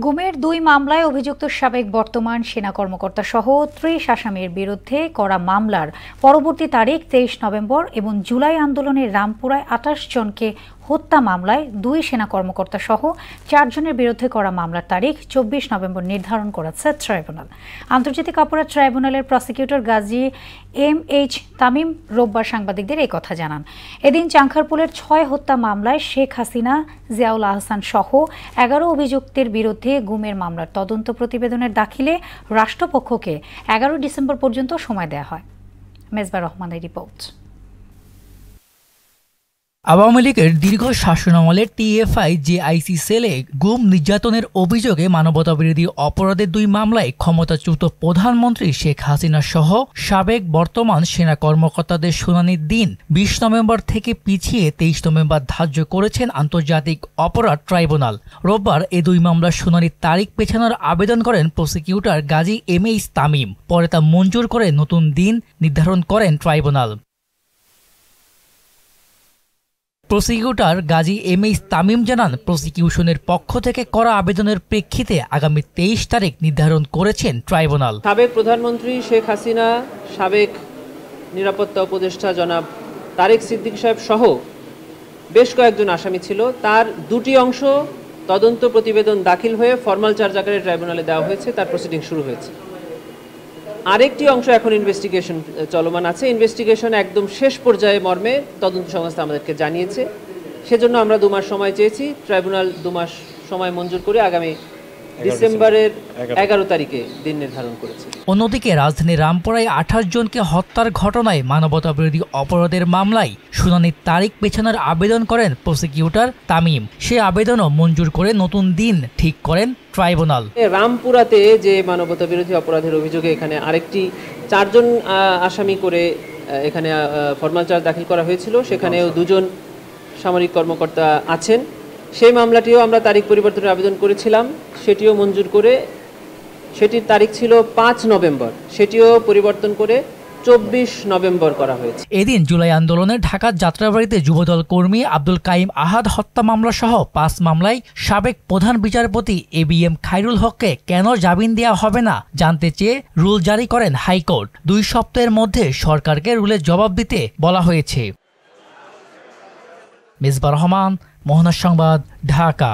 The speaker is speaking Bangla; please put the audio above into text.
গুমের দুই মামলায় অভিযুক্ত সাবেক বর্তমান সেনা কর্মকর্তা সহ ৩০ আসামির বিরুদ্ধে করা মামলার পরবর্তী তারিখ ২৩ নভেম্বর এবং জুলাই আন্দোলনে রামপুরায় ২৮ জনকে হত্যা মামলায় দুই সেনা কর্মকর্তা সহ ৪ জনের বিরুদ্ধে করা মামলার তারিখ ২৪ নভেম্বর নির্ধারণ করেছে ট্রাইব্যুনাল। আন্তর্জাতিক অপরাধ ট্রাইব্যুনালের প্রসিকিউটর গাজী এম.এইচ. তামিম রোববার সাংবাদিকদের এই কথা জানান। এদিন চাংখারপুলের ৬ হত্যা মামলায় শেখ হাসিনা, জিয়াউল আহসান সহ ১১ অভিযুক্তের বিরুদ্ধে গুমের মামলার তদন্ত প্রতিবেদনের দাখিলে রাষ্ট্রপক্ষকে ১১ ডিসেম্বর পর্যন্ত সময় দেওয়া হয়। মেজবা রহমানের রিপোর্ট। আওয়ামী লীগের দীর্ঘ শাসনামলে টিএফআই জেআইসি সেলে গুম নির্যাতনের অভিযোগে মানবতাবিরোধী অপরাধের দুই মামলায় ক্ষমতাচ্যুত প্রধানমন্ত্রী শেখ হাসিনা সহ সাবেক বর্তমান সেনা কর্মকর্তাদের শুনানির দিন ২০ নভেম্বর থেকে পিছিয়ে ২৩ নভেম্বর ধার্য করেছেন আন্তর্জাতিক অপরাধ ট্রাইব্যুনাল। রোববার এ দুই মামলার শুনানির তারিখ পেছানোর আবেদন করেন প্রসিকিউটর গাজী এম.এইচ. তামিম। পরে তা মঞ্জুর করে নতুন দিন নির্ধারণ করেন ট্রাইব্যুনাল। প্রসিকিউটর গাজী এম.এইচ. তামিম জানান, প্রসিকিউশনের পক্ষ থেকে করা আবেদনের প্রেক্ষিতে আগামী ২৩ তারিখ নির্ধারণ করেছেন ট্রাইব্যুনাল। সাবেক প্রধানমন্ত্রী শেখ হাসিনা, সাবেক নিরাপত্তা উপদেষ্টা জনাব তারেক সিদ্দিক সাহেব সহ বেশ কয়েকজন আসামি ছিল। তার দুটি অংশ তদন্ত প্রতিবেদন দাখিল হয়ে ফরমাল চার্জ আকারে ট্রাইব্যুনালে দেওয়া হয়েছে, তার প্রসিডিং শুরু হয়েছে। আরেকটি অংশ এখন ইনভেস্টিগেশন চলমান আছে। ইনভেস্টিগেশন একদম শেষ পর্যায়ে মর্মে তদন্ত সংস্থা আমাদেরকে জানিয়েছে। সেজন্য আমরা ২ মাস সময় চেয়েছি। ট্রাইব্যুনাল ২ মাস সময় মঞ্জুর করে আগামী ডিসেম্বরের ১১ তারিখে দিন নির্ধারণ করেছে। অন্যদিকে রাজধানীর রামপুরায় ২৮ জনকে হত্যার ঘটনায় মানবতাবিরোধী অপরাধের মামলায় শুনানির তারিখ পেছানোর আবেদন করেন প্রসিকিউটর তামিম। সে আবেদনও মঞ্জুর করে নতুন দিন ঠিক করেন ট্রাইব্যুনাল। রামপুরাতে যে মানবতাবিরোধী অপরাধের অভিযোগে এখানে আরেকটি ৪ জন আসামি করে এখানে ফরমাল চার্জ দাখিল করা হয়েছিল, সেখানেও ২ জন সামরিক কর্মকর্তা আছেন। সেই মামলাটিও আমরা তারিখ পরিবর্তনের আবেদন করেছিলাম, সেটিও মঞ্জুর করে সেটির তারিখ ছিল ৫ নভেম্বর, সেটিও পরিবর্তন করে ২৪ নভেম্বর করা হয়েছে। এদিন জুলাই আন্দোলনে ঢাকার যাত্রাবাড়িতে যুবদল কর্মী আব্দুল কাইম আহাদ হত্যা মামলা সহ ৫ মামলায় সাবেক প্রধান বিচারপতি এ.বি.এম. খায়রুল হককে কেন জামিন দেওয়া হবে না জানতে চেয়ে রুল জারি করেন হাইকোর্ট। ২ সপ্তাহের মধ্যে সরকারকে রুলের জবাব দিতে বলা হয়েছে। মেজবা রহমান, মোহনা সংবাদ, ঢাকা।